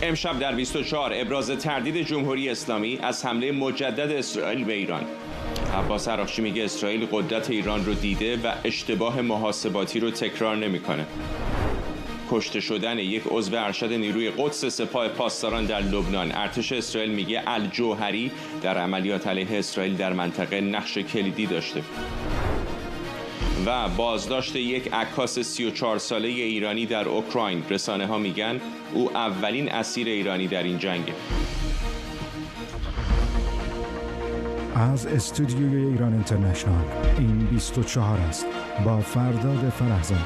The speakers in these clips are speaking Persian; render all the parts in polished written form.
امشب در 24 ابراز تردید جمهوری اسلامی از حمله مجدد اسرائیل به ایران. عباس عراقچی میگه اسرائیل قدرت ایران رو دیده و اشتباه محاسباتی رو تکرار نمیکنه. کشته شدن یک عضو ارشد نیروی قدس سپاه پاسداران در لبنان. ارتش اسرائیل میگه الجوهری در عملیات علیه اسرائیل در منطقه نقش کلیدی داشته. و بازداشت یک عکاس 34 ساله ایرانی در اوکراین. رسانه ها میگن او اولین اسیر ایرانی در این جنگه. از استودیوی ایران اینترنشنال این 24 است با فرداد فرهزاد.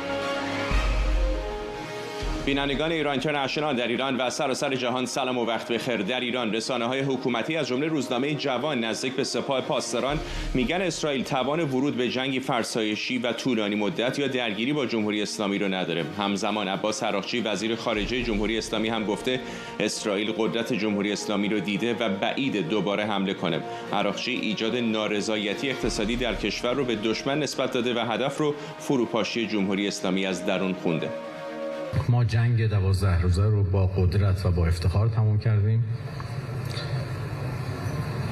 بینندگان ایران اینترنشنال در ایران و سراسر جهان سلام و وقت بخیر. در ایران رسانه‌های حکومتی از جمله روزنامه جوان نزدیک به سپاه پاسداران میگن اسرائیل توان ورود به جنگی فرسایشی و طولانی مدت یا درگیری با جمهوری اسلامی رو نداره. همزمان عباس عراقچی وزیر خارجه جمهوری اسلامی هم گفته اسرائیل قدرت جمهوری اسلامی رو دیده و بعید دوباره حمله کنه. عراقچی ایجاد نارضایتی اقتصادی در کشور رو به دشمن نسبت داده و هدف رو فروپاشی جمهوری اسلامی از درون خونده. ما جنگ 12 روزه رو با قدرت و با افتخار تمام کردیم.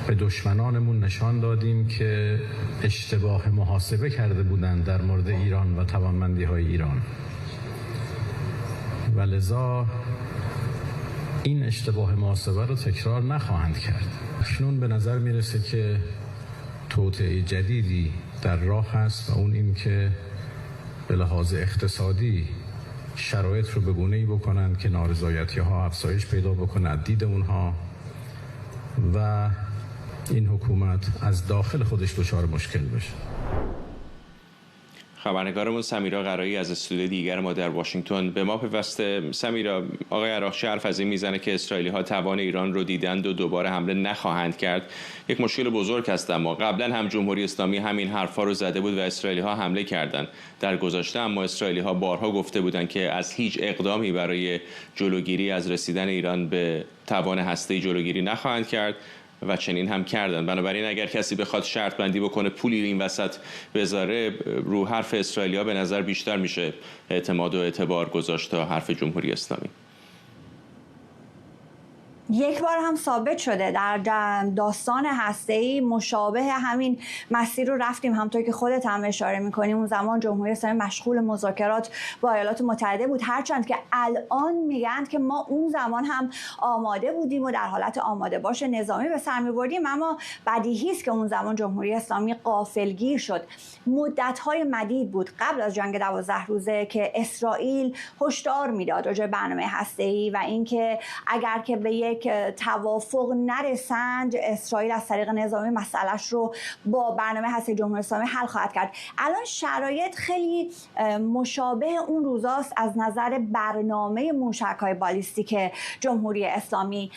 به دشمنانمون نشان دادیم که اشتباه محاسبه کرده بودند در مورد ایران و توانمندی‌های ایران و لذا این اشتباه محاسبه رو تکرار نخواهند کرد. اکنون به نظر میرسه که توطئه جدیدی در راه هست و اون این که به لحاظ اقتصادی شرایط رو به گونه‌ای بکنند که نارضایتی‌ها افزایش پیدا بکند دید اونها و این حکومت از داخل خودش دچار مشکل بشه. خبرنگارمون سمیرا قرایی از استودیو دیگر ما در واشنگتن به ما پیوسته. سمیرا، آقای عراقچی حرف از این میزنه که اسرائیلی‌ها توان ایران رو دیدند و دوباره حمله نخواهند کرد. یک مشکل بزرگ هست، اما قبلا هم جمهوری اسلامی همین حرفا رو زده بود و اسرائیلی‌ها حمله کردند در گذشته، اما اسرائیلی‌ها بارها گفته بودند که از هیچ اقدامی برای جلوگیری از رسیدن ایران به توان هسته‌ای جلوگیری نخواهند کرد و چنین هم کردن. بنابراین اگر کسی بخواد شرط بندی بکنه پولی این وسط بذاره، رو حرف اسرائیلیا به نظر بیشتر میشه اعتماد و اعتبار گذاشت تا حرف جمهوری اسلامی. یک بار هم ثابت شده در داستان هسته‌ای مشابه همین مسیر رو رفتیم. همونطور که خودت هم اشاره می‌کنی اون زمان جمهوری اسلامی مشغول مذاکرات با ایالات متحده بود، هرچند که الان میگن که ما اون زمان هم آماده بودیم و در حالت آماده باش نظامی به سر می‌بردیم، اما بدیهی است که اون زمان جمهوری اسلامی غافلگیر شد. مدت‌های مدید بود قبل از جنگ 12 روزه که اسرائیل هشدار میداد راجع به برنامه هسته‌ای و اینکه اگر که به یک توافق نرسند اسرائیل از طریق نظامی مسئله‌اش رو با برنامه هسته‌ای جمهوری اسلامی حل خواهد کرد. الان شرایط خیلی مشابه اون روزاست از نظر برنامه موشک‌های بالیستیک جمهوری اسلامی.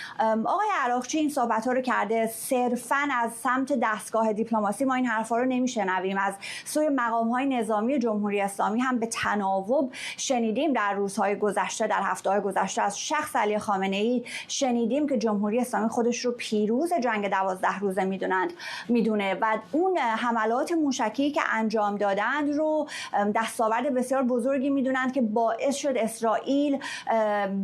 آقای عراقچی این صحبت‌ها رو کرده، صرفاً از سمت دستگاه دیپلماسی ما این حرفا رو نمیشنویم. از سوی مقام‌های نظامی جمهوری اسلامی هم به تناوب شنیدیم در روزهای گذشته، در هفته‌های گذشته از شخص علی خامنه‌ای شنیدیم که جمهوری اسلامی خودش رو پیروز جنگ 12 روزه میدونه و اون حملات موشکی که انجام دادند رو دستاورد بسیار بزرگی میدونند که باعث شد اسرائیل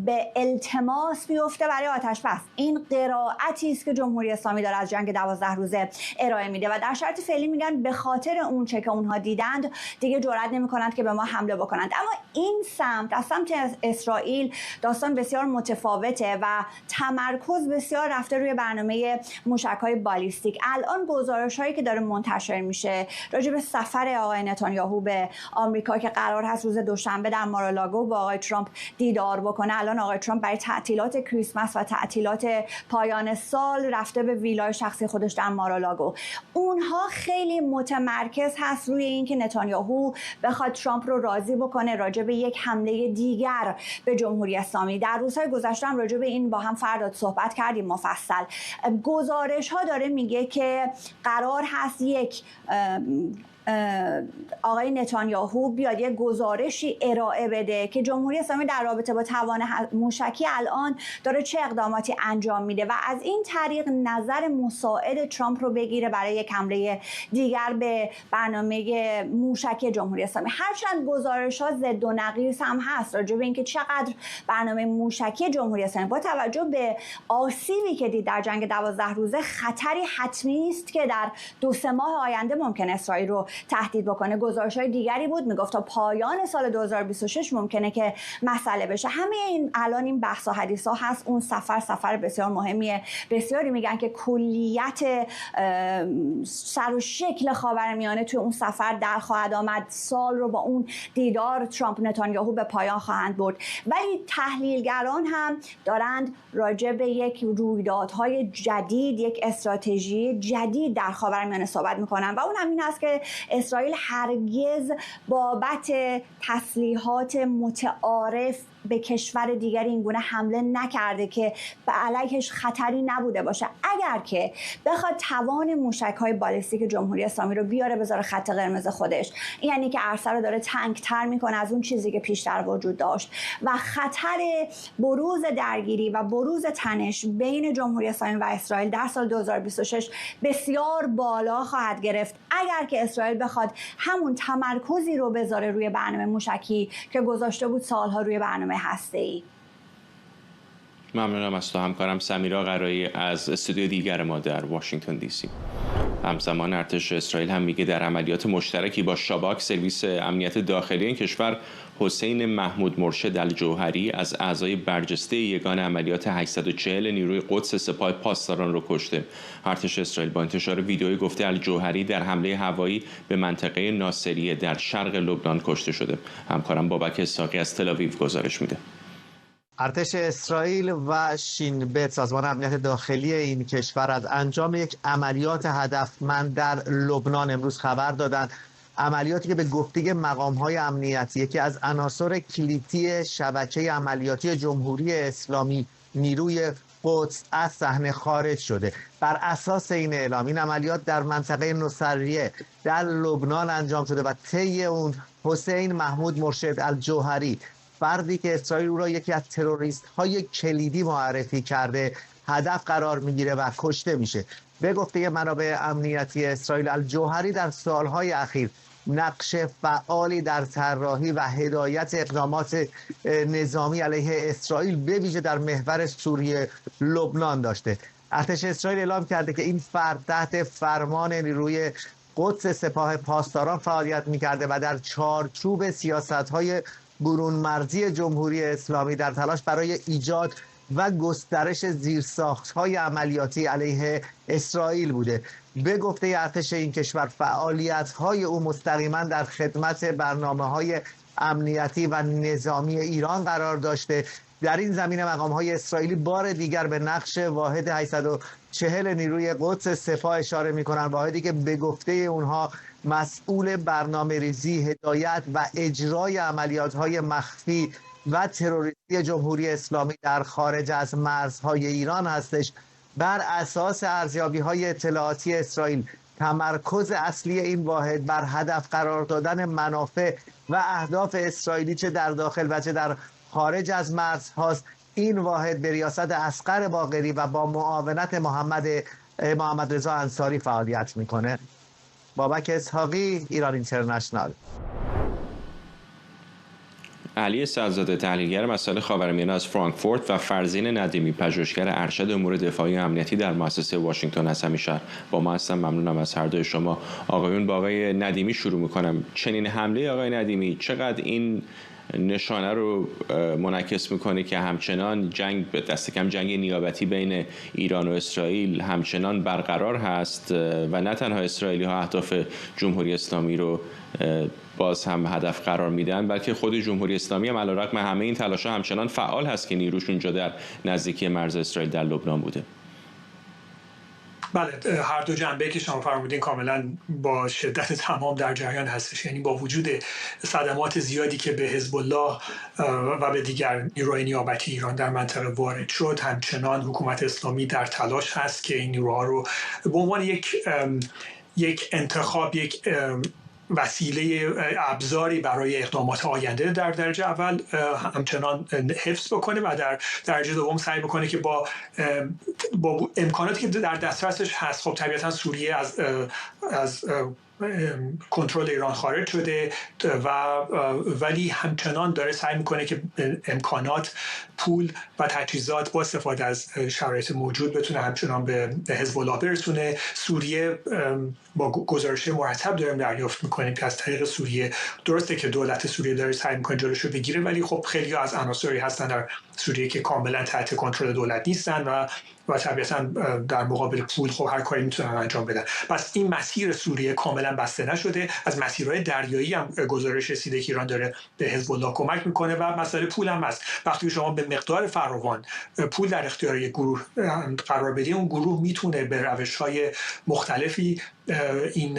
به التماس بیفته برای آتش بس. این قرائتی است که جمهوری اسلامی داره از جنگ 12 روزه ارائه میده و در شرط فعلی میگن به خاطر اون چه که اونها دیدند دیگه جرئت نمیکنند که به ما حمله بکنند. اما این سمت از سمت اسرائیل داستان بسیار متفاوته و تمرکز بسیار رفته روی برنامه موشک‌های بالیستیک. الان گزارش‌هایی که داره منتشر میشه راجع به سفر آقای نتانیاهو به آمریکا که قرار هست روز دوشنبه در مارالاگو با آقای ترامپ دیدار بکنه. الان آقای ترامپ برای تعطیلات کریسمس و تعطیلات پایان سال رفته به ویلای شخصی خودش در مارالاگو. اونها خیلی متمرکز هست روی اینکه نتانیاهو بخواد ترامپ رو راضی بکنه راجع به یک حمله دیگر به جمهوری اسلامی. در روزهای گذشته هم راجع به این با هم فرداد صحبت کردیم مفصل. گزارش ها داره میگه که قرار هست یک آقای نتانیاهو بیاد یک گزارشی ارائه بده که جمهوری اسلامی در رابطه با توان موشکی الان داره چه اقداماتی انجام میده و از این طریق نظر مساعد ترامپ رو بگیره برای یک حمله دیگر به برنامه موشکی جمهوری اسلامی. هرچند گزارش‌ها ضد و نقیض هم هست راجع به اینکه چقدر برنامه موشکی جمهوری اسلامی با توجه به آسیبی که دید در جنگ 12 روزه خطری حتمی است که در 2-3 ماه آینده ممکن اسرائیل رو تهدید بکنه. گزارش‌های دیگری بود میگفت تا پایان سال 2026 ممکنه که مسئله بشه. همه این الان این بحث و حدیث‌ها هست. اون سفر بسیار مهمیه. بسیاری میگن که کلیت سر و شکل خاورمیانه توی اون سفر در خواهد آمد. سال رو با اون دیدار ترامپ نتانیاهو به پایان خواهند برد. ولی تحلیلگران هم دارند راجع به یک رویدادهای جدید، یک استراتژی جدید در خاورمیانه صحبت میکنن و اون هم این است که اسرائیل هرگز بابت تسلیحات متعارف به کشور دیگر این گونه حمله نکرده که به علیهش خطری نبوده باشه. اگر که بخواد توان موشک‌های بالستیک جمهوری اسلامی رو بیاره بذاره خط قرمز خودش، یعنی که عرصه رو داره تنگ‌تر میکنه از اون چیزی که پیشتر وجود داشت و خطر بروز درگیری و بروز تنش بین جمهوری اسلامی و اسرائیل در سال 2026 بسیار بالا خواهد گرفت. اگر که اسرائیل بخواد همون تمرکزی رو بذاره روی برنامه موشکی که گذاشته بود سالها روی برنامه هسته‌ای. ممنونم از تو همکارم سمیرا قرایی از استودیو دیگر ما در واشنگتن دی سی. همزمان ارتش اسرائیل هم میگه در عملیات مشترکی با شاباک سرویس امنیت داخلی این کشور حسین محمود مرشد الجوهری از اعضای برجسته یگان عملیات 840 نیروی قدس سپاه پاسداران رو کشته. ارتش اسرائیل با انتشار ویدئویی گفته الجوهری در حمله هوایی به منطقه ناصریه در شرق لبنان کشته شده. همکارم بابک اسحاقی از تل‌آویو گزارش میده. ارتش اسرائیل و شین بت سازمان امنیت داخلی این کشور از انجام یک عملیات هدفمند در لبنان امروز خبر دادند. عملیاتی که به گفته مقام‌های امنیتی یکی از عناصر کلیدی شبکه عملیاتی جمهوری اسلامی نیروی قدس از صحنه خارج شده. بر اساس این اعلام این عملیات در منطقه نصریه در لبنان انجام شده و طی اون حسین محمود مرشد الجوهری، فردی که اسرائیل او را یکی از تروریست‌های کلیدی معرفی کرده، هدف قرار میگیره و کشته میشه. به گفته منابع امنیتی اسرائیل الجوهری در سالهای اخیر نقش فعالی در طراحی و هدایت اقدامات نظامی علیه اسرائیل به ویژه در محور سوریه لبنان داشته. ارتش اسرائیل اعلام کرده که این فرد تحت فرمان نیروی قدس سپاه پاسداران فعالیت میکرده و در چارچوب سیاست‌های برون مرزی جمهوری اسلامی در تلاش برای ایجاد و گسترش زیرساخت‌های عملیاتی علیه اسرائیل بوده. به گفته ارتش این کشور فعالیت‌های او مستقیما در خدمت برنامه‌های امنیتی و نظامی ایران قرار داشته. در این زمینه مقام‌های اسرائیلی بار دیگر به نقش واحد 840 نیروی قدس سپاه اشاره می‌کنند، واحدی که به گفته اونها مسئول برنامه‌ریزی، هدایت و اجرای عملیات‌های مخفی و تروریستی جمهوری اسلامی در خارج از مرزهای ایران هستش. بر اساس ارزیابی‌های اطلاعاتی اسرائیل تمرکز اصلی این واحد بر هدف قرار دادن منافع و اهداف اسرائیلی چه در داخل و چه در خارج از مرزهاست. این واحد به ریاست اصغر باقری و با معاونت محمد رضا انصاری فعالیت میکنه. بابک اسحاقی، ایران اینترنشنال. علی سعدزاده تحلیلگر مسائل خاورمیانه از فرانکفورت و فرزین ندیمی پژوهشگر ارشد امور دفاعی و امنیتی در مؤسسه واشنگتن از همین شهر با ما هستم. ممنونم از هر دوی شما. آقایون، با آقای ندیمی شروع میکنم. چنین حمله آقای ندیمی چقدر این نشانه رو منعکس میکنه که همچنان جنگ به دست کم جنگ نیابتی بین ایران و اسرائیل همچنان برقرار هست و نه تنها اسرائیلی ها اهداف جمهوری اسلامی رو باز هم هدف قرار میدن، بلکه خود جمهوری اسلامی هم علیرغم همه این تلاش‌ها همچنان فعال هست که نیروش اونجا در نزدیکی مرز اسرائیل در لبنان بوده. بله، هر دو جنبه که شما فرمودین کاملا با شدت تمام در جریان هستش. یعنی با وجود صدمات زیادی که به حزب الله و به دیگر نیروهای نیابتی ایران در منطقه وارد شد، همچنان حکومت اسلامی در تلاش هست که این نیروها رو به عنوان یک انتخاب، یک وسیله ابزاری برای اقدامات آینده در درجه اول همچنان حفظ بکنه و در درجه دوم سعی بکنه که با امکاناتی که در دسترسش هست، خب طبیعتا سوریه از کنترل ایران خارج شده ولی همچنان داره سعی میکنه که امکانات، پول و تجهیزات با استفاده از شرایط موجود بتونه همچنان به حزب الله برسونه. سوریه با گزارش مرتب داریم دریافت میکنیم که از طریق سوریه، درسته که دولت سوریه داره سعی میکنه جلوش رو بگیره، ولی خب خیلی از عناصری هستن در سوریه که کاملا تحت کنترل دولت نیستن و طبیعتا در مقابل پول خب هر کاری میتونن انجام بدن. پس این مسیر سوریه کاملا بسته نشده. از مسیرهای دریایی هم گزارش رسیده که ایران داره به حزب الله کمک میکنه و مسئله پول هم هست. وقتی شما به مقدار فراوان پول در اختیار یک گروه قرار بدی، اون گروه میتونه به روش‌های مختلفی این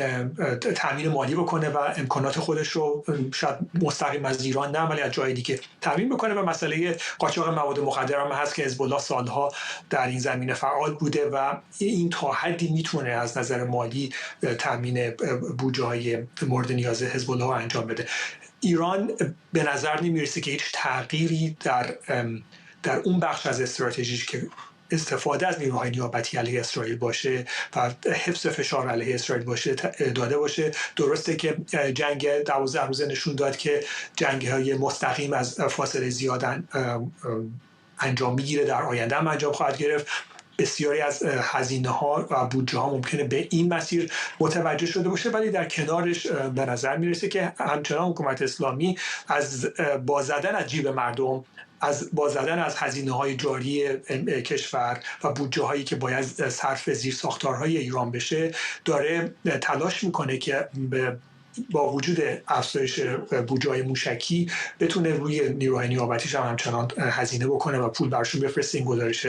تامین مالی بکنه و امکانات خودش رو شاید مستقیم از ایران نه ولی از جای دیگه تامین بکنه. و مسئله قاچاق مواد مخدر هم هست که حزب الله سالها در این زمینه فعال بوده و این تا حدی میتونه از نظر مالی تامین بودجه‌های مورد نیاز حزب الله انجام بده. ایران به نظر نمیرسه که هیچ تغییری در اون بخش از استراتژیش که استفاده از نیروهای نیابتی علیه اسرائیل باشه و حفظ فشار علیه اسرائیل باشه داده باشه. درسته که جنگ 12 روزه نشون داد که جنگ‌های مستقیم از فاصله زیاد انجام میگیره، در آینده هم انجام خواهد گرفت. بسیاری از هزینه‌ها و بودجه‌ها ممکنه به این مسیر متوجه شده باشه، ولی در کنارش به نظر میرسه که همچنان حکومت اسلامی از بازدن از جیب مردم، از بازدن از هزینه‌های جاری کشور و بودجه‌هایی که باید صرف زیر ساختارهای ایران بشه داره تلاش میکنه که با وجود افزایش بودجه‌های موشکی بتونه روی نیروهای نیابتیش هم همچنان هزینه بکنه و پول براشون بفرسته. این گزارش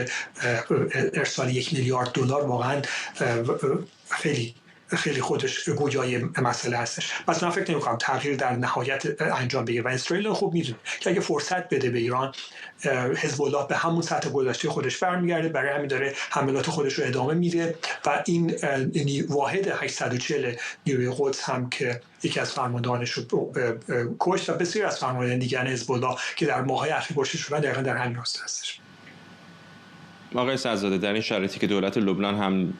ارسال 1 میلیارد دلار واقعا خیلی خودش گویای مسئله هستش. پس من فکر نمی‌کنم تغییر در نهایت انجام بگیره و اسرائیل خوب میدونه که اگه فرصت بده به ایران، حزب الله به همون سطح گذشته خودش برمیگرده. برای همین داره حملات خودش رو ادامه میده و این واحد 840 نیروی قدس هم که یکی از فرماندهانش رو کشت و بسیار از فرماندهان دیگر حزب الله که در ماه‌های اخیر کشته شدن دقیقاً در همین راستا هستش. آقای سعدزاده، در این شرایطی که دولت لبنان هم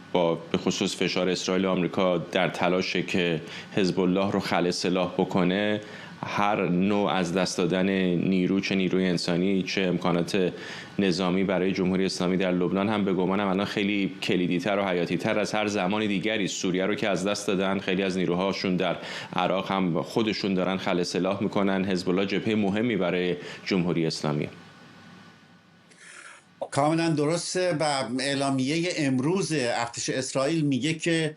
به خصوص فشار اسرائیل و آمریکا در تلاشه که حزب الله رو خلع سلاح بکنه، هر نوع از دست دادن نیرو، چه نیروی انسانی چه امکانات نظامی برای جمهوری اسلامی در لبنان هم به گمانم الان خیلی کلیدی‌تر و حیاتی‌تر از هر زمان دیگری. سوریه رو که از دست دادن، خیلی از نیروهاشون در عراق هم خودشون دارن خلع سلاح میکنن. حزب الله جبهه مهمی برای جمهوری اسلامی. کاملا درسته و اعلامیه امروز ارتش اسرائیل میگه که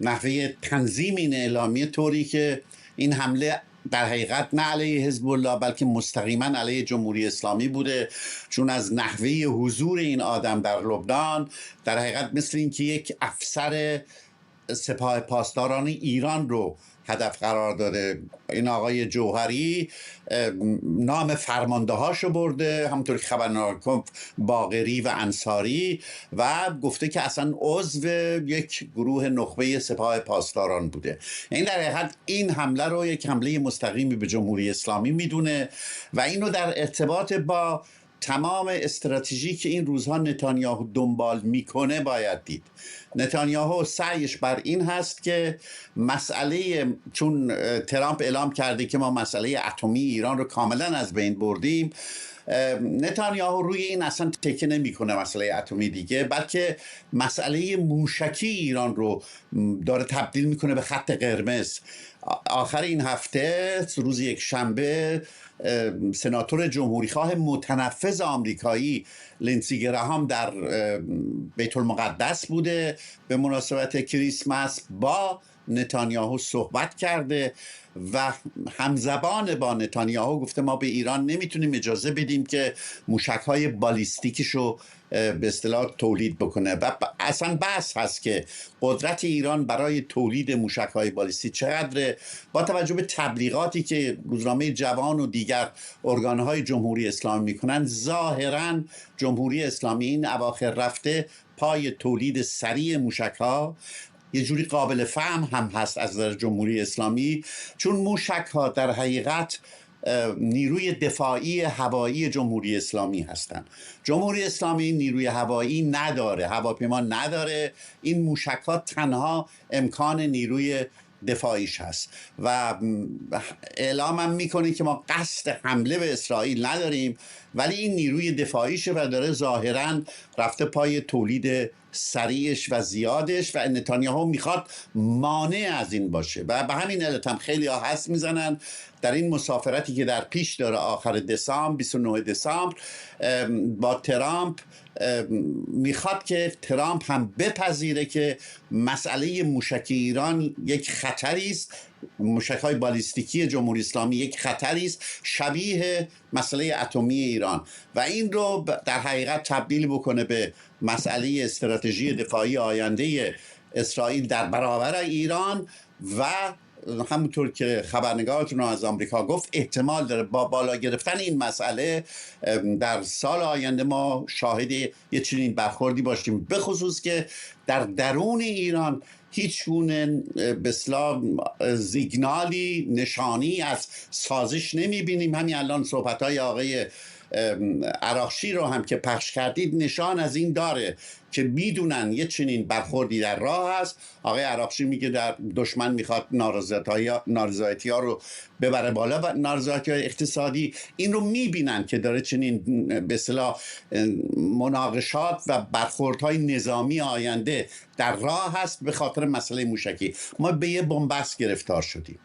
نحوه تنظیم این اعلامیه طوری که این حمله در حقیقت نه علیه حزب الله بلکه مستقیما علیه جمهوری اسلامی بوده، چون از نحوه حضور این آدم در لبنان در حقیقت مثل این که یک افسر سپاه پاسداران ایران رو هدف قرار داده. این آقای جوهری نام فرمانده هاشو برده، همونطور که خبرنگار باقری و انصاری، و گفته که اصلا عضو یک گروه نخبه سپاه پاسداران بوده. این در حقیقت این حمله رو یک حمله مستقیمی به جمهوری اسلامی میدونه و اینو در ارتباط با تمام استراتژی که این روزها نتانیاهو دنبال میکنه باید دید. نتانیاهو سعیش بر این هست که مسئله، چون ترامپ اعلام کرده که ما مسئله اتمی ایران رو کاملا از بین بردیم، نتانیاهو روی این اصلا تکیه نمیکنه مسئله اتمی دیگه، بلکه مسئله موشکی ایران رو داره تبدیل میکنه به خط قرمز. آخر این هفته روز یک شنبه سناتور جمهوریخواه متنفذ آمریکایی لینسی گراهام در بیت المقدس بوده به مناسبت کریسمس، با نتانیاهو صحبت کرده و همزبان با نتانیاهو گفته ما به ایران نمیتونیم اجازه بدیم که موشک‌های بالیستیکشو به اصطلاح تولید بکنه و اصلا بحث هست که قدرت ایران برای تولید موشک‌های بالیستیک چقدره. با توجه به تبلیغاتی که روزنامه جوان و دیگر ارگان‌های جمهوری اسلامی میکنن، ظاهراً جمهوری اسلامی این اواخر رفته پای تولید سریع موشک‌ها یه جوری قابل فهم هم هست از نظر جمهوری اسلامی، چون موشک ها در حقیقت نیروی دفاعی هوایی جمهوری اسلامی هستند. جمهوری اسلامی نیروی هوایی نداره، هواپیما نداره. این موشک ها تنها امکان نیروی دفاعیش هست و اعلام هم میکنه که ما قصد حمله به اسرائیل نداریم، ولی این نیروی دفاعیشه و داره ظاهراً رفته پای تولید سریعش و زیادش و نتانیاهو میخواد مانع از این باشه و به همین علت هم خیلی ها حدس میزنن در این مسافرتی که در پیش داره آخر دسامبر 29 دسامبر با ترامپ، میخواد که ترامپ هم بپذیره که مسئله موشکی ایران یک خطری است، موشک‌های بالیستیکی جمهوری اسلامی یک خطری است شبیه مسئله اتمی ایران و این رو در حقیقت تبدیل بکنه به مسئله استراتژی دفاعی آینده اسرائیل در برابر ایران و همونطور که خبرنگارتون از آمریکا گفت احتمال داره با بالا گرفتن این مسئله در سال آینده ما شاهد یه چنین برخوردی باشیم، به خصوص که در درون ایران هیچ گونه به اصطلاح سیگنالی نشانی از سازش نمیبینیم. همین الان صحبت‌های آقای عراقچی رو هم که پخش کردید نشان از این داره که میدونن یه چنین برخوردی در راه هست. آقای عراقچی میگه در دشمن میخواد نارضایتی ها رو ببره بالا و نارضایتی های اقتصادی، این رو میبینن که داره چنین به اصطلاح مناقشات و برخوردهای نظامی آینده در راه هست به خاطر مسئله موشکی. ما به یه بنبست گرفتار شدیم.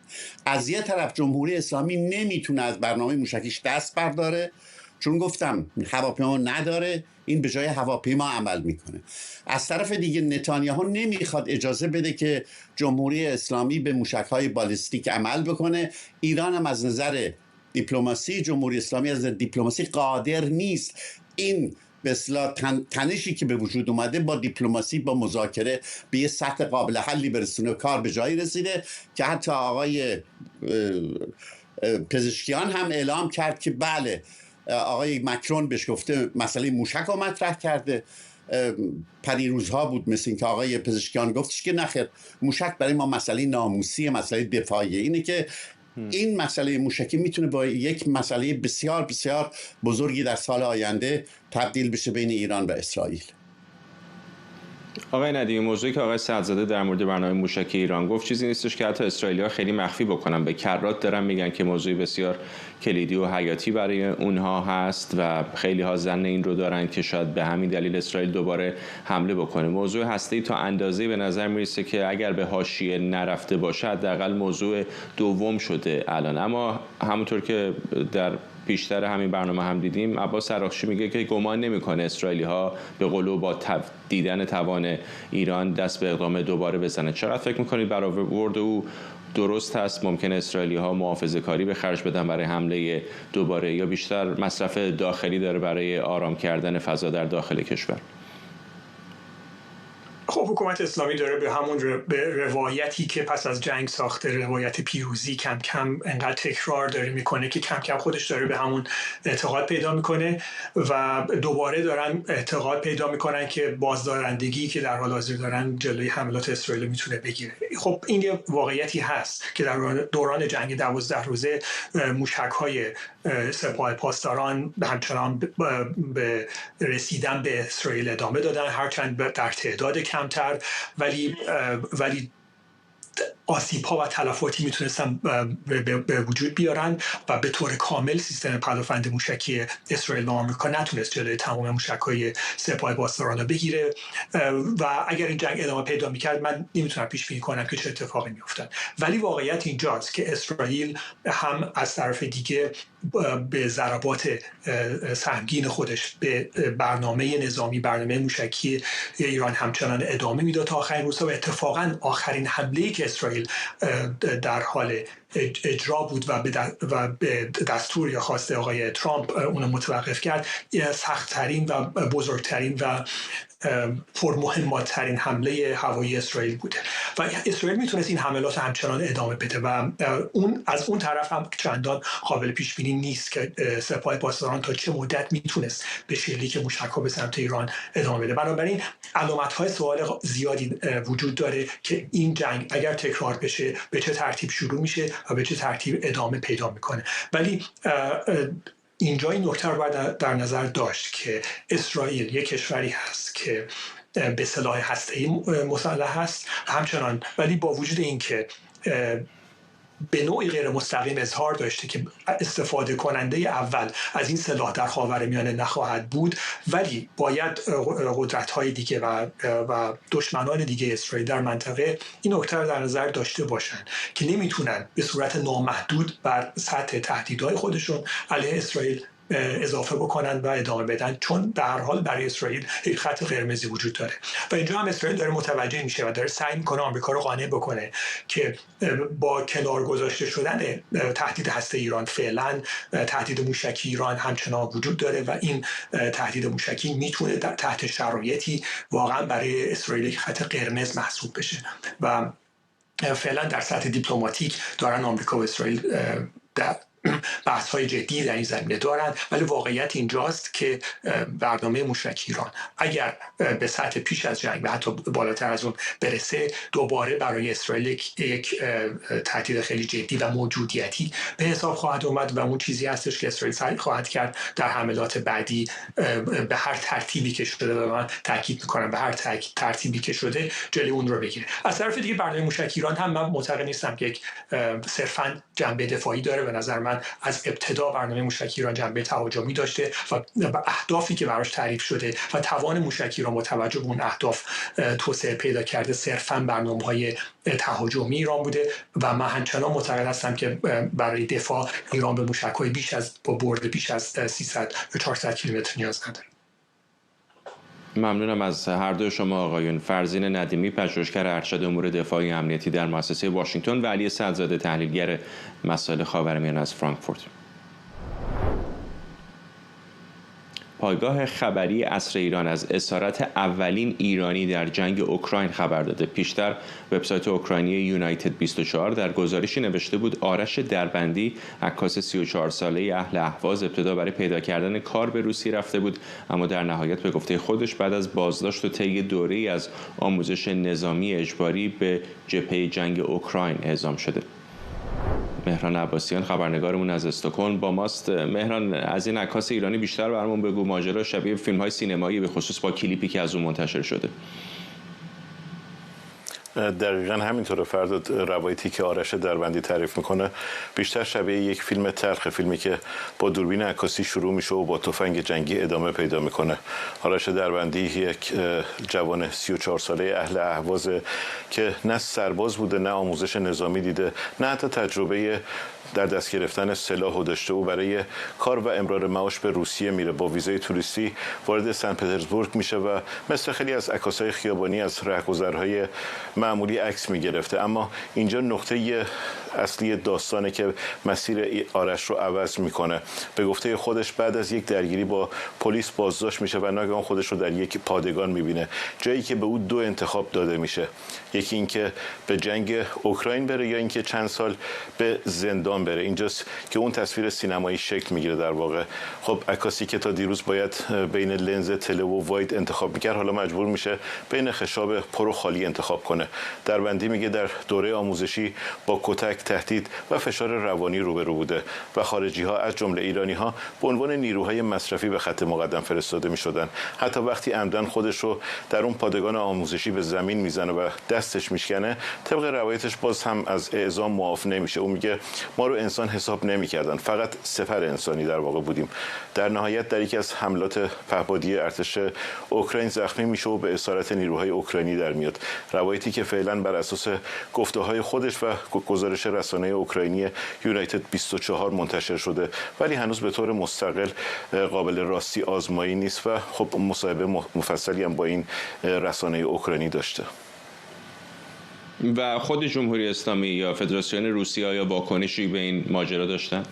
از یه طرف جمهوری اسلامی نمیتونه از برنامه موشکیش دست برداره، چون گفتم هواپیما نداره، این به جای هواپیما عمل میکنه. از طرف دیگه نتانیاهو نمیخواد اجازه بده که جمهوری اسلامی به موشک‌های بالیستیک عمل بکنه. ایران هم از نظر دیپلماسی، جمهوری اسلامی از نظر دیپلماسی قادر نیست این به اصطلاح تنشی که به وجود اومده با دیپلماسی، با مذاکره به یه سطح قابل حلی برسونه. کار به جایی رسیده که حتی آقای پزشکیان هم اعلام کرد که بله، آقای مکرون بهش گفته مسئله موشک رو مطرح کرده. پریروزها بود مثل این که آقای پزشکیان گفتش که نخیر، موشک برای ما مسئله ناموسی، مسئله دفاعیه. اینه که این مسئله موشکی میتونه با یک مسئله بسیار بسیار بزرگی در سال آینده تبدیل بشه بین ایران و اسرائیل. آقای ندیمی، موضوعی که آقای سعدزاده در مورد برنامه موشکی ایران گفت چیزی نیستش که حتی اسرائیلی‌ها خیلی مخفی بکنن، به کرات دارن میگن که موضوعی بسیار کلیدی و حیاتی برای اونها هست و خیلی ها ظن این رو دارن که شاید به همین دلیل اسرائیل دوباره حمله بکنه. موضوع هسته‌ای تا اندازه‌ای به نظر میرسه که اگر به حاشیه نرفته باشه حداقل موضوع دوم شده الان. اما همونطور که در بیشتر همین برنامه هم دیدیم، عباس عراقچی میگه که گمان نمیکنه اسرائیلی‌ها به قولو با دیدن توان ایران دست به اقدام دوباره بزنه. چقدر فکر میکنید برآورد او درست هست؟ ممکنه اسرائیلی‌ها محافظه‌کاری به خرج بدن برای حمله دوباره یا بیشتر مصرف داخلی داره برای آرام کردن فضا در داخل کشور؟ خب حکومت اسلامی داره به همون به روایتی که پس از جنگ ساخته، روایت پیروزی، کم کم انقدر تکرار داره میکنه که کم کم خودش داره به همون اعتقاد پیدا میکنه و دوباره دارن اعتقاد پیدا میکنن که بازدارندگی که در حال حاضر دارن جلوی حملات اسرائیل میتونه بگیره. خب این یه واقعیتی هست که در دوران جنگ 12 روزه موشک‌های سپاه پاسداران همچنان به رسیدن به اسرائیل ادامه دادن، هرچند در تعداد کمتر، ولی آسیب‌ها و تلفاتی میتونستن به وجود بیارن و به طور کامل سیستم پدافند موشکی اسرائیل و آمریکا نتونست جلوی تمام موشک‌های سپاه پاسداران رو بگیره و اگر این جنگ ادامه پیدا میکرد من نمیتونم پیش بینی کنم که چه اتفاقی میافتاد. ولی واقعیت اینجاست که اسرائیل هم از طرف دیگه به ضربات سهمگین خودش به برنامه نظامی، برنامه موشکی ایران همچنان ادامه میداد تا آخرین روزها و اتفاقا آخرین حمله‌ای که اسرائیل در حال اجرا بود و به دستور یا خواست آقای ترامپ اونو متوقف کرد، سخت‌ترین و بزرگترین و پرمهمترین حمله هوایی اسرائیل بوده و اسرائیل میتونست این حملات همچنان ادامه بده و از اون طرف هم چندان قابل پیش بینی نیست که سپاه پاسداران تا چه مدت میتونست به شلیک موشک‌ها به سمت ایران ادامه بده. بنابراین علامت‌های سوال زیادی وجود داره که این جنگ اگر تکرار بشه به چه ترتیب شروع میشه و به چه ترتیب ادامه پیدا میکنه. ولی اینجا این نکته رو باید در نظر داشت که اسرائیل یک کشوری هست که به سلاح هسته‌ای مسلح هست همچنان، ولی با وجود اینکه به نوعی غیر مستقیم اظهار داشته که استفاده کننده اول از این سلاح در خاورمیانه نخواهد بود، ولی باید قدرت‌های دیگه و دشمنان دیگه اسرائیل در منطقه این نکته رو در نظر داشته باشن که نمیتونن به صورت نامحدود بر سطح تهدیدهای خودشون علیه اسرائیل اضافه بکنن و ادامه بدن، چون در هر حال برای اسرائیل یک خط قرمزی وجود داره و اینجا هم اسرائیل داره متوجه میشه و داره سعی میکنه آمریکا رو قانع بکنه که با کنار گذاشته شدن تهدید هسته ایران فعلا تهدید موشکی ایران همچنان وجود داره و این تهدید موشکی میتونه تحت شرایطی واقعا برای اسرائیل یک خط قرمز محسوب بشه و فعلا در سطح دیپلماتیک دارن آمریکا و اسرائیل بحث های جدی در این زمینه دارند، ولی واقعیت اینجاست که برنامه موشکی ایران اگر به سطح پیش از جنگ و حتی بالاتر از اون برسه، دوباره برای اسرائیل یک تهدید خیلی جدی و موجودیتی به حساب خواهد اومد و اون چیزی هستش که اسرائیل سعی خواهد کرد در حملات بعدی به هر ترتیبی که شده و من تاکید میکنم به هر ترتیبی که شده جلوی اون رو بگیره. از طرف دیگه برنامه موشکی ایران هم من معتقد نیستم که یک صرفاً جنبه دفاعی داره. به نظر من از ابتدا برنامه موشکی ایران جنبه تهاجمی داشته و اهدافی که براش تعریف شده و توان موشکی ایران با توجه به اون اهداف توسعه پیدا کرده صرفاً برنامه‌های تهاجمی ایران بوده و من همچنان معتقد هستم که برای دفاع ایران به موشک‌های با برد بیش از 300 یا 400 کیلومتر نیاز نداره. ممنونم از هر دو شما آقایون. فرزین ندیمی، پژوهشگر ارشد امور دفاعی امنیتی در مؤسسه واشنگتن و علی سعدزاده، تحلیلگر مسائل خاورمیانه از فرانکفورت. پایگاه خبری عصر ایران از اسارت اولین ایرانی در جنگ اوکراین خبر داده. پیشتر وبسایت اوکراینی یونایتد 24 در گزارشی نوشته بود آرش دربندی، عکاس 34 ساله اهل اهواز، ابتدا برای پیدا کردن کار به روسیه رفته بود، اما در نهایت به گفته خودش بعد از بازداشت و طی دوره‌ای از آموزش نظامی اجباری به جبهه جنگ اوکراین اعزام شده. مهران عباسیان خبرنگارمون از استکهلم با ماست. مهران، از این عکاس ایرانی بیشتر برامون بگو. ماجرا شبیه فیلم‌های سینمایی به خصوص با کلیپی که از اون منتشر شده. دقیقا همینطوره فرداد. روایتی که آرش دربندی تعریف میکنه بیشتر شبیه یک فیلم تلخ، فیلمی که با دوربین عکاسی شروع میشه و با تفنگ جنگی ادامه پیدا میکنه. آرش دربندی یک جوان 34 ساله اهل اهواز که نه سرباز بوده، نه آموزش نظامی دیده، نه حتی تجربه در دست گرفتن سلاح داشته. او برای کار و امرار معاش به روسیه میره، با ویزای توریستی وارد سن پترزبورگ میشه و مثل خیلی از عکاسای خیابانی از رهگذرهای معمولی عکس میگرفته. اما اینجا نقطه اصلی داستانه که مسیر آرش رو عوض میکنه. به گفته خودش بعد از یک درگیری با پلیس بازداشت میشه و ناگهان خودش رو در یک پادگان میبینه، جایی که به او دو انتخاب داده میشه، یکی اینکه به جنگ اوکراین بره یا اینکه چند سال به زندان بره. اینجاست که اون تصویر سینمایی شکل میگیره. در واقع خب عکاسی که تا دیروز باید بین لنز تله و واید انتخاب میکرد، حالا مجبور میشه بین خشاب پر و خالی انتخاب کنه. دربندی میگه در دوره آموزشی با کتک، تهدید و فشار روانی روبرو بوده و خارجی ها از جمله ایرانی ها به عنوان نیروهای مصرفی به خط مقدم فرستاده میشدن. حتی وقتی عمدن خودش رو در اون پادگان آموزشی به زمین میزنه و دستش میشکنه، طبق روایتش باز هم از اعزام معاف نمیشه. او میگه ما رو انسان حساب نمیکردن، فقط سپر انسانی در واقع بودیم. در نهایت در یکی از حملات پهپادی ارتش اوکراین زخمی میشه و به اسارت نیروهای اوکراینی در میاد. روایتی که فعلا بر اساس گفته‌های خودش و گزارش رسانه اوکراینی یونایتد 24 منتشر شده، ولی هنوز به طور مستقل قابل راستی آزمایی نیست و خب مصاحبه مفصلی هم با این رسانه اوکراینی داشته. و خود جمهوری اسلامی یا فدراسیون روسیه یا واکنشی به این ماجرا داشتن؟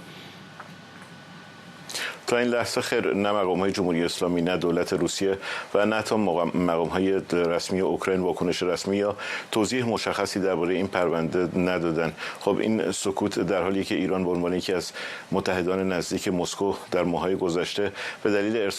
تا این لحظه خیر، نه مقام‌های جمهوری اسلامی، نه دولت روسیه و نه تا مقام‌های رسمی اوکراین واکنش رسمی یا توضیح مشخصی درباره این پرونده ندادن. خب این سکوت در حالی که ایران به عنوان یکی از متحدان نزدیک مسکو در ماه‌های گذشته به دلیل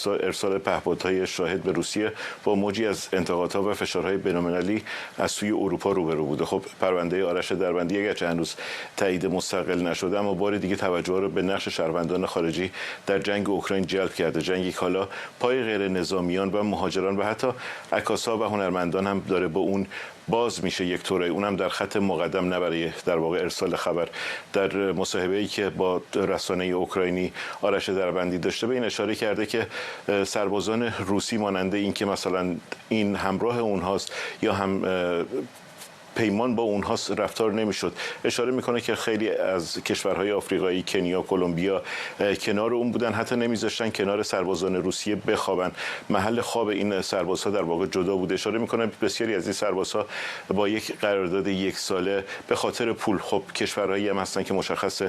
ارسال پهپادهای شاهد به روسیه با موجی از انتقادها و فشارهای بین‌المللی از سوی اروپا روبرو بوده. خب پرونده آرش دربندی اگرچه هنوز تایید مستقل نشده، اما بار دیگه توجه رو به نقش شهروندان خارجی در جنگ اوکراین جلب کرده. جنگی که حالا پای غیر نظامیان و مهاجران و حتی عکاس‌ها و هنرمندان هم داره با اون باز میشه یک طوره، اونم در خط مقدم، نه برای در واقع ارسال خبر. در مصاحبه‌ای که با رسانه اوکراینی آرش دربندی داشته به این اشاره کرده که سربازان روسی ماننده این که مثلا این همراه اونهاست یا هم پیمان با اونها رفتار نمیشد. اشاره میکنه که خیلی از کشورهای آفریقایی، کنیا، کلمبیا کنار اون بودن، حتی نمیذاشتن کنار سربازان روسیه بخوابن. محل خواب این سربازها در واقع جدا بود. اشاره میکنه بسیاری از این سربازها با یک قرارداد 1 ساله به خاطر پول، خب کشورهایی هم هستن که مشخص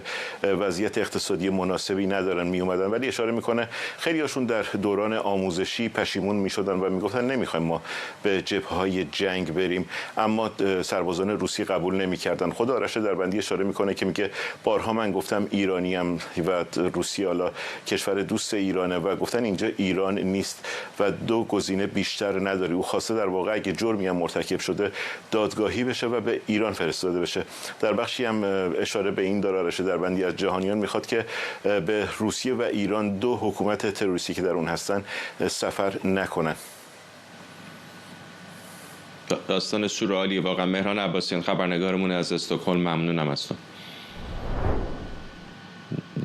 وضعیت اقتصادی مناسبی ندارن می اومدن، ولی اشاره میکنه خیلی هاشون در دوران آموزشی پشیمون میشدن و میگفتن نمیخوایم ما به جبهه‌های جنگ بریم، اما سربازان روسی قبول نمی‌کردن. خود آرش دربندی اشاره میکنه که میگه بارها من گفتم ایرانیم و روسیه حالا کشور دوست ایرانه و گفتن اینجا ایران نیست و 2 گزینه بیشتر نداره. او خواسته در واقع اگه جرمی هم مرتکب شده دادگاهی بشه و به ایران فرستاده بشه. در بخشی هم اشاره به این داره آرش دربندی از جهانیان، میخواد که به روسیه و ایران 2 حکومت تروریستی که در اون هستن سفر نکنن. داستان سورئالی واقعا. مهران عباسیان خبرنگارمون از استکهلم، ممنونم از تو.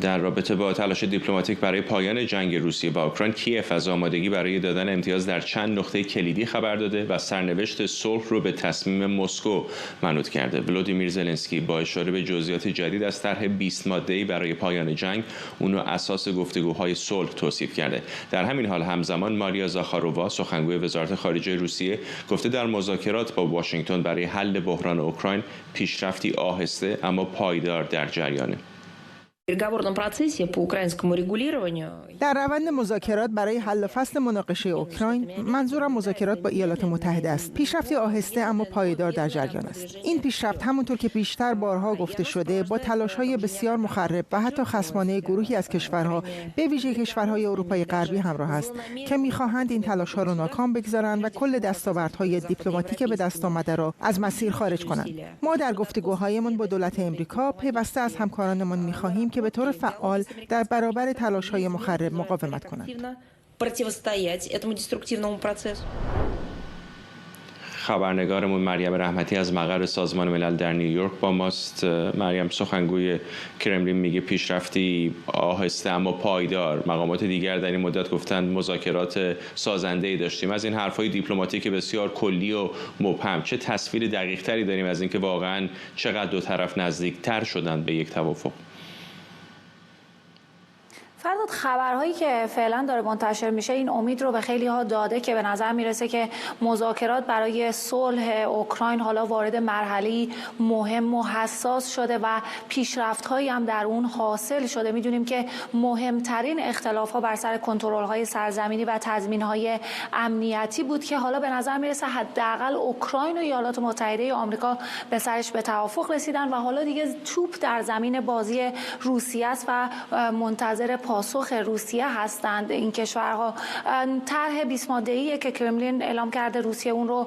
در رابطه با تلاش دیپلماتیک برای پایان جنگ روسیه با اوکراین، کیف از آمادگی برای دادن امتیاز در چند نقطه کلیدی خبر داده و سرنوشت صلح رو به تصمیم مسکو منوط کرده. ولودیمیر زلنسکی با اشاره به جزئیات جدید از طرح 20 ماده‌ای برای پایان جنگ، اون رو اساس گفتگوهای صلح توصیف کرده. در همین حال همزمان ماریا زاخارووا، سخنگوی وزارت خارجه روسیه، گفته در مذاکرات با واشنگتن برای حل بحران اوکراین پیشرفتی آهسته اما پایدار در جریانه. در روند مذاکرات برای حل فصل مناقشه اوکراین، منظورم مذاکرات با ایالات متحده است، پیشرفتی آهسته اما پایدار در جریان است. این پیشرفت همونطور که بیشتر بارها گفته شده با تلاش‌های بسیار مخرب و حتی خصمانه گروهی از کشورها، به ویژه کشورهای اروپای غربی همراه است که می‌خواهند این تلاش‌ها را ناکام بگذارند و کل دستاوردهای دیپلماتیک به دست آمده را از مسیر خارج کنند. ما در گفتگوهایمان با دولت آمریکا پیوسته از همکارانمان می‌خواهیم که به طور فعال در برابر تلاش‌های مخرب مقاومت کنند. خبرنگارمون مریم رحمتی از مقر سازمان ملل در نیویورک با ماست. مریم، سخنگوی کرملین میگه پیشرفتی آهسته اما پایدار. مقامات دیگر در این مدت گفتند مذاکرات سازنده‌ای داشتیم. از این حرف‌های دیپلماتیک بسیار کلی و مبهم چه تصویر دقیق‌تری داریم از اینکه واقعاً چقدر دو طرف نزدیک‌تر شدند به یک توافق؟ فرداد، خبرهایی که فعلا داره منتشر میشه این امید رو به خیلی ها داده که به نظر میرسه که مذاکرات برای صلح اوکراین حالا وارد مرحله مهم و حساس شده و پیشرفت‌هایی هم در اون حاصل شده. میدونیم که مهمترین اختلاف‌ها بر سر کنترل‌های سرزمینی و تضمین‌های امنیتی بود که حالا به نظر میرسه حداقل اوکراین و ایالات متحده آمریکا به سرش به توافق رسیدن و حالا دیگه توپ در زمین بازی روسیه است و منتظر پاسخ روسیه هستند. این کشورها طرح 20 ماده‌ای که کرملین اعلام کرده روسیه اون رو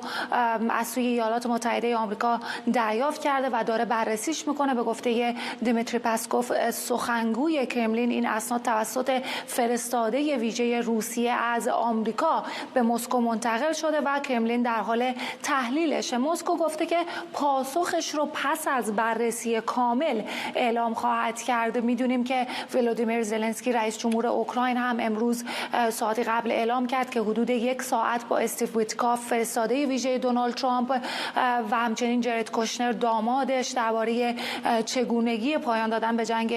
از سوی ایالات متحده آمریکا دریافت کرده و داره بررسیش میکنه. به گفته دیمیتری پسکوف، سخنگوی کرملین، این اسناد توسط فرستاده ویژه روسیه از آمریکا به مسکو منتقل شده و کرملین در حال تحلیلش. مسکو گفته که پاسخش رو پس از بررسی کامل اعلام خواهد کرد. میدونیم که ولودیمیر زلنسکی رئیس رئیس جمهور اوکراین هم امروز ساعتی قبل اعلام کرد که حدود 1 ساعت با استیو ویتکاف فرستاده ویژه دونالد ترامپ و همچنین جرد کوشنر دامادش درباره چگونگی پایان دادن به جنگ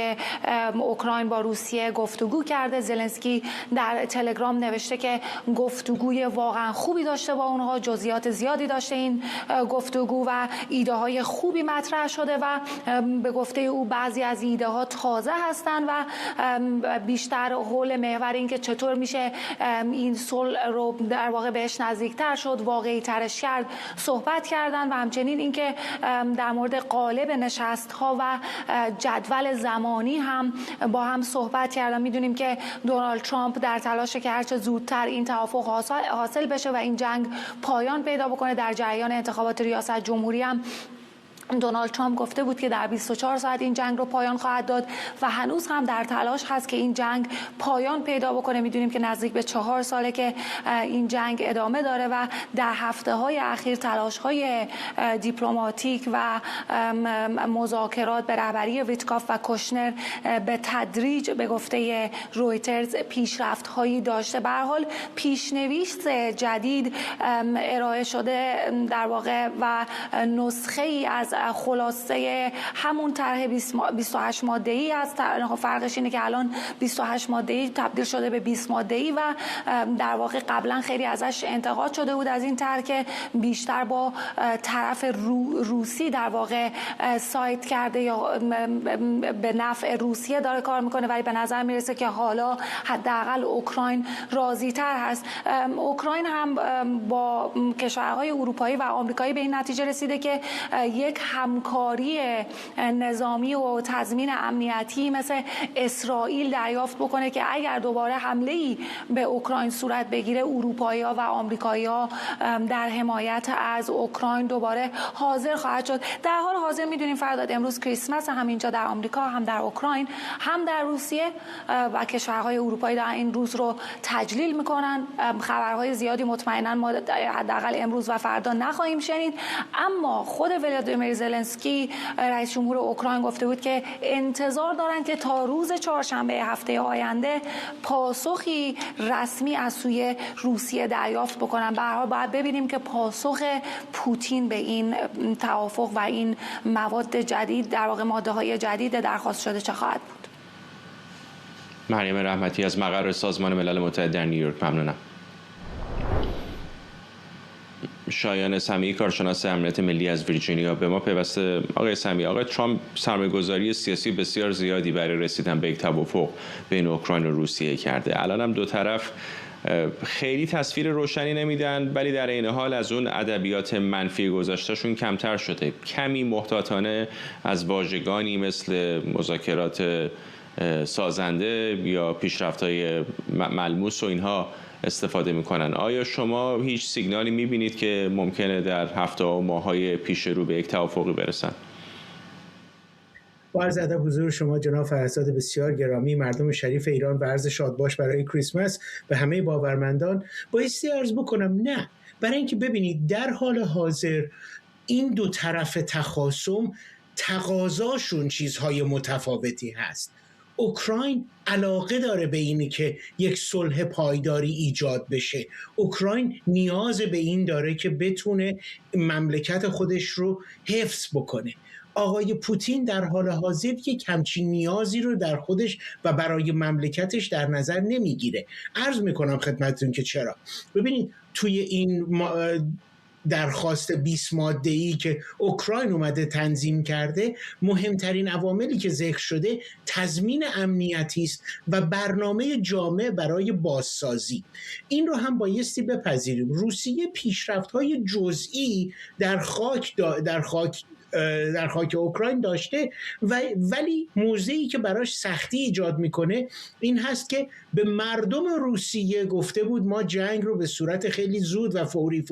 اوکراین با روسیه گفتگو کرده. زلنسکی در تلگرام نوشته که گفتگوی واقعا خوبی داشته با اونها، جزئیات زیادی داشته این گفتگو و ایده های خوبی مطرح شده و به گفته او بعضی از ایده ها تازه هستند و بیشتر حول محور این که چطور میشه این صلح رو در واقع بهش نزدیکتر شد، واقعی ترش کرد صحبت کردن و همچنین اینکه در مورد قالب نشست ها و جدول زمانی هم با هم صحبت کردن. میدونیم که دونالد ترامپ در تلاشه که هرچه زودتر این توافق حاصل بشه و این جنگ پایان پیدا بکنه. در جریان انتخابات ریاست جمهوری هم دونالد ترامپ گفته بود که در 24 ساعت این جنگ رو پایان خواهد داد و هنوز هم در تلاش هست که این جنگ پایان پیدا بکنه. میدونیم که نزدیک به 4 ساله که این جنگ ادامه داره و در هفته‌های اخیر تلاش‌های دیپلماتیک و مذاکرات به رهبری ویتکاف و کوشنر به تدریج به گفته رویترز پیشرفت‌هایی داشته. به هر حال پیشنویس جدید ارائه شده در واقع و نسخه‌ای از خلاصه همون طرح 28 ماده‌ای است. فرقش اینه که الان 28 ماده‌ای تبدیل شده به 20 ماده‌ای و در واقع قبلا خیلی ازش انتقاد شده بود از این طرح که بیشتر با طرف روسی در واقع سایت کرده یا به نفع روسیه داره کار میکنه، ولی به نظر میرسه که حالا حداقل اوکراین راضی تر هست. اوکراین هم با کشورهای اروپایی و آمریکایی به این نتیجه رسیده که یک همکاری نظامی و تضمین امنیتی مثل اسرائیل دریافت بکنه که اگر دوباره حمله‌ای به اوکراین صورت بگیره اروپایی‌ها و آمریکایی‌ها در حمایت از اوکراین دوباره حاضر خواهد شد. در حال حاضر میدونیم فرداد امروز کریسمس هم اینجا در آمریکا، هم در اوکراین، هم در روسیه و کشورهای اروپایی در این روز رو تجلیل میکنن. خبرهای زیادی مطمئنا ما حداقل امروز و فردا نخواهیم شنید، اما خود ولادیمیر زلنسکی رئیس جمهور اوکراین گفته بود که انتظار دارند که تا روز چهارشنبه هفته آینده پاسخی رسمی از سوی روسیه دریافت بکنن. به هر حال باید ببینیم که پاسخ پوتین به این توافق و این مواد جدید در واقع ماده‌های جدید درخواست شده چه خواهد بود. مریم رحمتی از مقر سازمان ملل متحد در نیویورک، ممنونم. شایان سمیعی کارشناس امنیت ملی از ویرجینیا به ما پیوسته. آقای سمیعی، آقای ترامپ سرمایه‌گذاری سیاسی بسیار زیادی برای رسیدن به یک توافق بین اوکراین و روسیه کرده. الان هم دو طرف خیلی تصویر روشنی نمیدن، ولی در این حال از اون ادبیات منفی گذشتهشون کمتر شده. کمی محتاطانه از واژگانی مثل مذاکرات سازنده یا پیشرفت‌های ملموس و اینها استفاده میکنن. آیا شما هیچ سیگنالی میبینید که ممکنه در هفته و ماه‌های پیش رو به یک توافقی برسن؟ با عرض ادب حضور شما جناب فرهزاد بسیار گرامی، مردم شریف ایران و عرض شادباش برای کریسمس به همه باورمندان، بایستی عرض بکنم نه، برای اینکه ببینید در حال حاضر این دو طرف تخاصم تقاضاشون چیزهای متفاوتی هست. اوکراین علاقه داره به اینی که یک صلح پایداری ایجاد بشه. اوکراین نیاز به این داره که بتونه مملکت خودش رو حفظ بکنه. آقای پوتین در حال حاضر یک همچین نیازی رو در خودش و برای مملکتش در نظر نمیگیره. عرض میکنم خدمتتون که چرا. ببینید توی این درخواست 20 ماده‌ای که اوکراین اومده تنظیم کرده، مهمترین عواملی که ذکر شده تضمین امنیتی است و برنامه جامع برای بازسازی. این رو هم بایستی بپذیریم. روسیه پیشرفت‌های جزئی در خاک اوکراین داشته ولی موضعی که براش سختی ایجاد میکنه این هست که به مردم روسیه گفته بود ما جنگ رو به صورت خیلی زود و فوری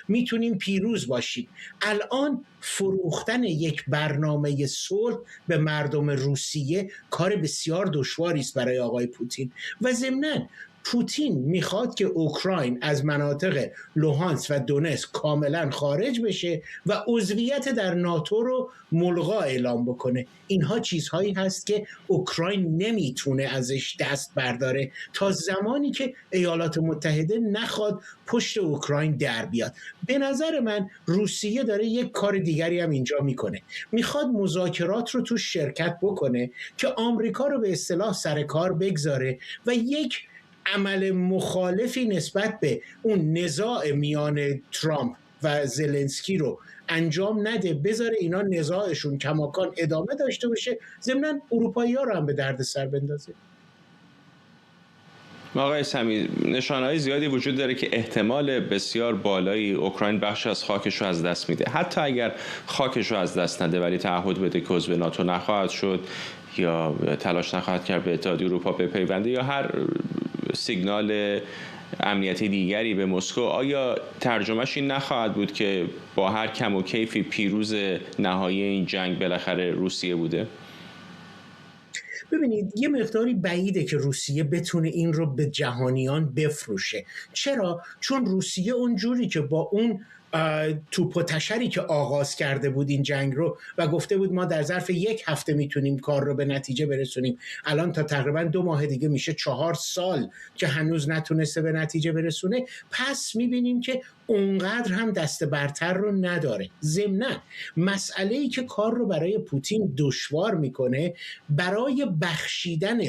میتونیم پیروز باشیم. الان فروختن یک برنامه صلح به مردم روسیه کار بسیار دشواری است برای آقای پوتین و ضمناً پوتین میخواد که اوکراین از مناطق لوهانسک و دونتسک کاملا خارج بشه و عضویت در ناتو رو ملغا اعلام بکنه. اینها چیزهایی هست که اوکراین نمیتونه ازش دست برداره تا زمانی که ایالات متحده نخواد پشت اوکراین در بیاد. به نظر من روسیه داره یک کار دیگری هم اینجا میکنه، میخواد مذاکرات رو تو شرکت بکنه که آمریکا رو به اصطلاح سر کار بگذاره و یک عمل مخالفی نسبت به اون نزاع میان ترامپ و زلنسکی رو انجام نده، بذاره اینا نزاعشون کماکان ادامه داشته باشه، ضمناً اروپایی‌ها رو هم به درد سر بندازه. آقای سمی، نشانه‌های زیادی وجود داره که احتمال بسیار بالایی اوکراین بخش از خاکش رو از دست میده. حتی اگر خاکش رو از دست نده ولی تعهد بده که عضو ناتو نخواهد شد یا تلاش نخواهد کرد به اتحادیه اروپا بپیونده یا هر سیگنال امنیتی دیگری به مسکو، آیا ترجمهش این نخواهد بود که با هر کم و کیفی پیروز نهایی این جنگ بالاخره روسیه بوده؟ ببینید یه مقداری بعیده که روسیه بتونه این رو به جهانیان بفروشه. چرا؟ چون روسیه اونجوری که با اون توپ و تشری که آغاز کرده بود این جنگ رو و گفته بود ما در ظرف 1 هفته میتونیم کار رو به نتیجه برسونیم، الان تا تقریبا 2 ماه دیگه میشه 4 سال که هنوز نتونسته به نتیجه برسونه، پس میبینیم که اونقدر هم دست برتر رو نداره. ضمناً مسئله‌ای که کار رو برای پوتین دشوار میکنه، برای بخشیدن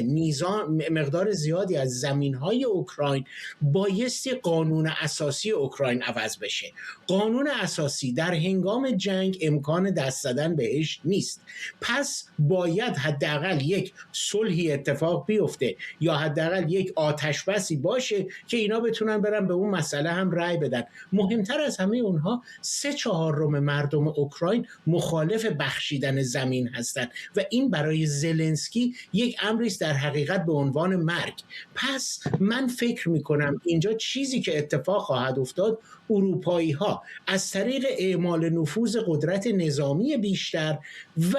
مقدار زیادی از زمین‌های اوکراین بایستی قانون اساسی اوکراین عوض بشه. قانون اساسی در هنگام جنگ امکان دست زدن بهش نیست، پس باید حداقل یک صلحی اتفاق بیفته یا حداقل یک آتش بسی باشه که اینا بتونن برن به اون مسئله هم رأی بدن. مهمتر از همه اونها 3/4 مردم اوکراین مخالف بخشیدن زمین هستند و این برای زلنسکی یک امری است در حقیقت به عنوان مرگ. پس من فکر میکنم اینجا چیزی که اتفاق خواهد افتاد، اروپایی ها از طریق اعمال نفوذ قدرت نظامی بیشتر و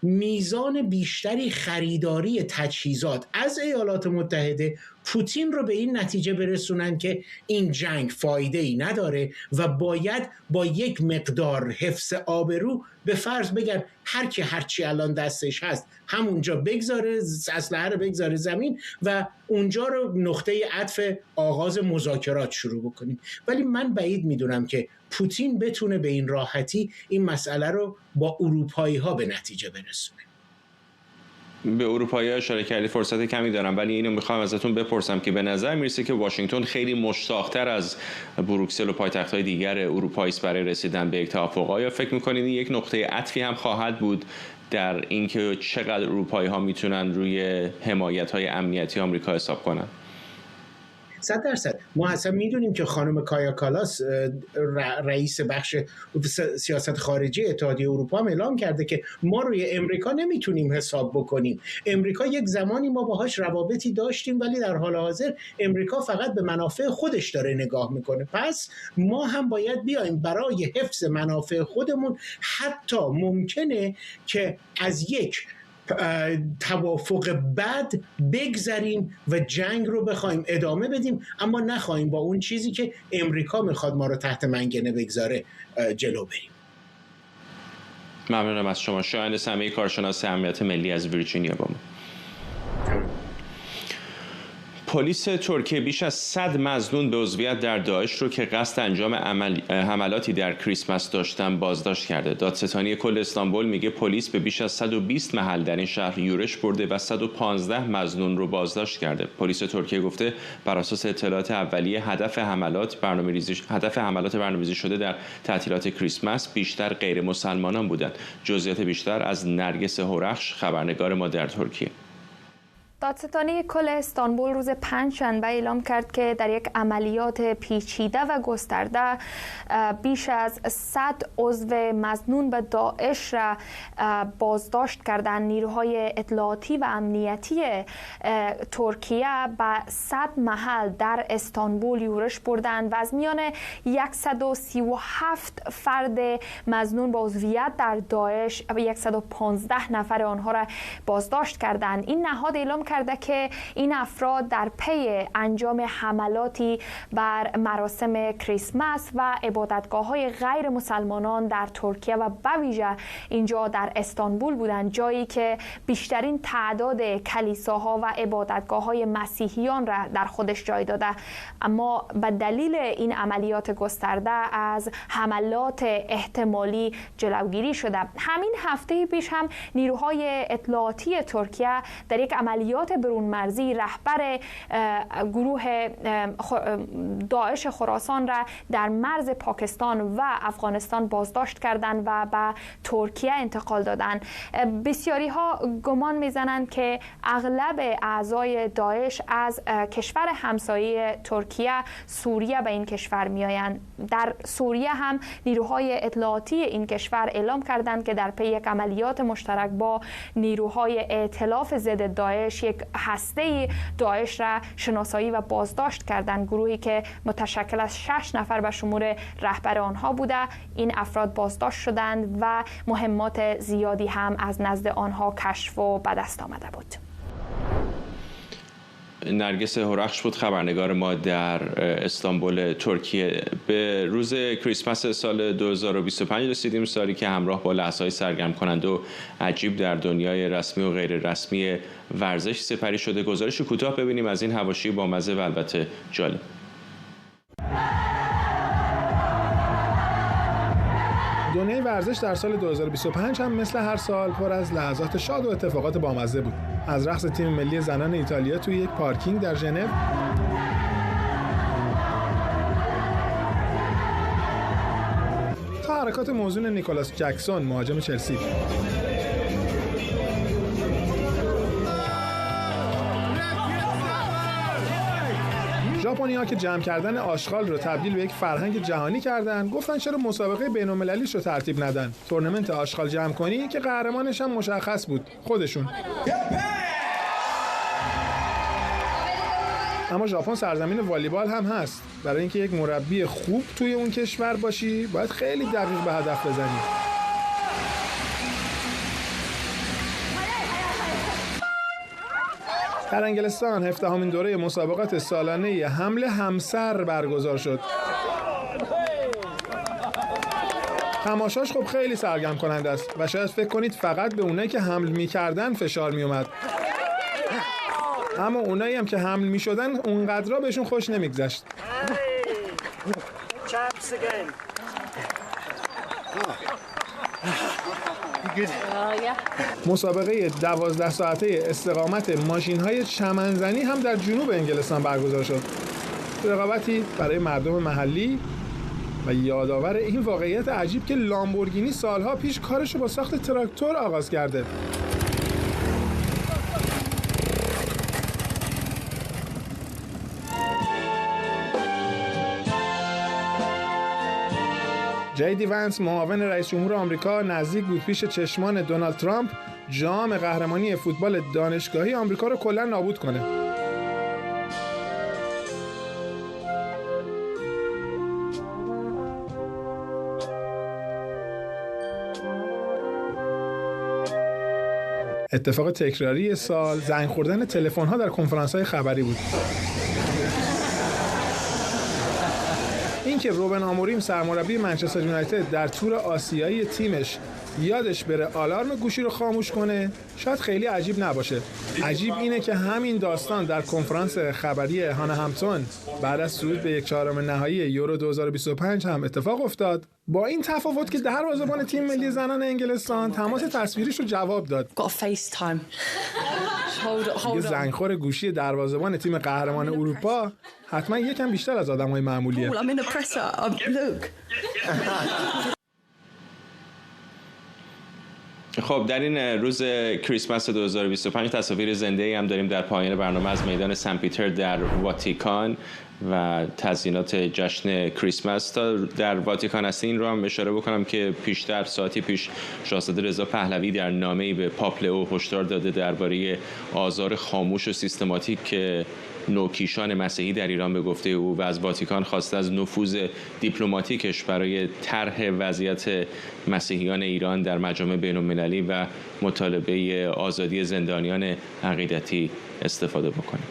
میزان بیشتری خریداری تجهیزات از ایالات متحده پوتین رو به این نتیجه برسونن که این جنگ فایده ای نداره و باید با یک مقدار حفظ آبرو به فرض بگن هر کی هرچی الان دستش هست همونجا بگذاره، اسلحه رو بگذاره زمین و اونجا رو نقطه عطف آغاز مذاکرات شروع بکنیم. ولی من بعید میدونم که پوتین بتونه به این راحتی این مسئله رو با اروپایی ها به نتیجه برسونه. به اروپایی ها اشاره کردی، فرصت کمی دارم، ولی اینو میخوام ازتون بپرسم که به نظر میرسه که واشنگتن خیلی مشتاق‌تر از بروکسل و پایتخت‌های دیگر اروپایی است برای رسیدن به یک توافق. آیا فکر میکنید یک نقطه عطفی هم خواهد بود در اینکه چقدر اروپایی ها میتونن روی حمایت‌های امنیتی آمریکا حساب کنن؟ 100%. ما اصلا میدونیم که خانم کایا کالاس رئیس بخش سیاست خارجی اتحادیه اروپا هم اعلام کرده که ما روی امریکا نمیتونیم حساب بکنیم. امریکا یک زمانی ما باهاش روابطی داشتیم ولی در حال حاضر امریکا فقط به منافع خودش داره نگاه میکنه. پس ما هم باید بیایم برای حفظ منافع خودمون، حتی ممکنه که از یک توافق بد بگذریم و جنگ رو بخوایم ادامه بدیم، اما نخواهیم با اون چیزی که امریکا میخواد ما رو تحت منگنه بگذاره جلو بریم. ممنونم از شما. شایان سمی، کارشناس امنیت ملی از ویرجینیا با ما. پلیس ترکیه بیش از 100 مظنون به عضویت در داعش رو که قصد انجام حملاتی در کریسمس داشتن بازداشت کرده. دادستانی کل استانبول میگه پلیس به بیش از 120 محل در این شهر یورش برده و 115 مظنون رو بازداشت کرده. پلیس ترکیه گفته بر اساس اطلاعات اولیه هدف حملات برنامه‌ریزی شده در تعطیلات کریسمس بیشتر غیر مسلمانان بودند. جزئیات بیشتر از نرگس هورخش، خبرنگار ما در ترکیه. دادستانی کل استانبول روز 5 شنبه اعلام کرد که در یک عملیات پیچیده و گسترده بیش از 100 عضو مظنون به داعش را بازداشت کردند. نیروهای اطلاعاتی و امنیتی ترکیه به 100 محل در استانبول یورش بردند و از میان 137 فرد مظنون با عضویت در داعش 115 نفر آنها را بازداشت کردند. این نهاد اعلام کرد کرده که این افراد در پی انجام حملاتی بر مراسم کریسمس و عبادتگاه‌های غیر مسلمانان در ترکیه و به ویژه اینجا در استانبول بودند، جایی که بیشترین تعداد کلیساها و عبادتگاه‌های مسیحیان را در خودش جای داده. اما به دلیل این عملیات گسترده از حملات احتمالی جلوگیری شده. همین هفته پیش هم نیروهای اطلاعاتی ترکیه در یک عملیات برون مرزی رهبر گروه داعش خراسان را در مرز پاکستان و افغانستان بازداشت کردند و به ترکیه انتقال دادند. بسیاری ها گمان میزنند که اغلب اعضای داعش از کشور همسایه ترکیه، سوریه به این کشور میآیند. در سوریه هم نیروهای اطلاعاتی این کشور اعلام کردند که در پی یک عملیات مشترک با نیروهای ائتلاف ضد داعش یک هسته داعش را شناسایی و بازداشت کردند. گروهی که متشکل از 6 نفر به شمول رهبر آنها بوده. این افراد بازداشت شدند و مهمات زیادی هم از نزد آنها کشف و به دست آمده بود. نرگس هورخش بود خبرنگار ما در استانبول ترکیه. به روز کریسمس سال 2025 رسیدیم، سالی که همراه با لحظه‌های سرگرم کننده و عجیب در دنیای رسمی و غیر رسمی ورزش سپری شده. گزارش کوتاه ببینیم از این حواشی با مزه و البته جالب. دنیای ورزش در سال 2025 هم مثل هر سال پر از لحظات شاد و اتفاقات بامزه بود. از رقص تیم ملی زنان ایتالیا توی یک پارکینگ در ژنو تا حرکات موزون نیکولاس جکسون مهاجم چلسی. ژاپنی‌ها که جمع کردن آشغال رو تبدیل به یک فرهنگ جهانی کردن، گفتن چرا مسابقه بین‌المللیش رو ترتیب ندن. تورنمنت آشغال جمع کنی که قهرمانش هم مشخص بود، خودشون. اما ژاپن سرزمین والیبال هم هست. برای اینکه یک مربی خوب توی اون کشور باشی، باید خیلی دقیق به هدف بزنی. در انگلستان 17مین دوره مسابقات سالانه حمل همسر برگزار شد. تماشاش خب خیلی سرگرم کننده است و شاید فکر کنید فقط به اونایی که حمل می‌کردن فشار میومد. اما اونایی هم که حمل می‌شدن اونقدرا بهشون خوش نمیگذشت. مسابقه 12 ساعته استقامت ماشین‌های چمنزنی هم در جنوب انگلستان برگزار شد. رقابتی برای مردم محلی و یادآور این واقعیت عجیب که لامبورگینی سالها پیش کارش رو با ساخت تراکتور آغاز کرده. جی دی ونس معاون رئیس جمهور آمریکا نزدیک بود پیش چشمان دونالد ترامپ جام قهرمانی فوتبال دانشگاهی آمریکا رو کلا نابود کنه. اتفاق تکراری سال زنگ خوردن تلفن‌ها در کنفرانس‌های خبری بود. اینکه روبن آموریم سرمربی منچستر یونایتد در تور آسیایی تیمش یادش بره آلارم گوشی رو خاموش کنه شاید خیلی عجیب نباشه. عجیب اینه که همین داستان در کنفرانس خبری هانا همتون بعد از صعود به 1/4 نهایی یورو 2025 هم اتفاق افتاد، با این تفاوت که دروازه‌بان تیم ملی زنان انگلستان تماس تصویریش رو جواب داد. یه زنگخور گوشی دروازه‌بان تیم قهرمان اروپا حتما یکم بیشتر از آدم‌های معمولیه. خب در این روز کریسمس 2025 تصاویر زنده‌ای هم داریم در پایان برنامه از میدان سن پیتر در واتیکان و تزیینات جشن کریسمس. تا در واتیکان هستیم این رو هم اشاره بکنم که پیشتر ساعتی پیش شاهزاده رضا پهلوی در نامه‌ای به پاپ لئو هشدار داده درباره آزار خاموش و سیستماتیک که نوکیشان مسیحی در ایران به گفته او و از واتیکان خواسته از نفوذ دیپلماتیکش برای طرح وضعیت مسیحیان ایران در مجامع بین‌المللی و مطالبه آزادی زندانیان عقیدتی استفاده بکنه.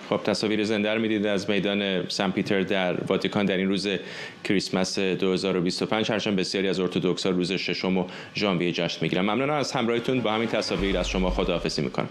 خب تصاویر زنده رو می‌دید از میدان سن پیتر در واتیکان در این روز کریسمس 2025. هرچند بسیاری از ارتدوکس‌ها روز 6 ژانویه جشن می‌گیرن. ممنونم از همراهیتون. با همین تصاویر از شما خداحافظی می‌کنم.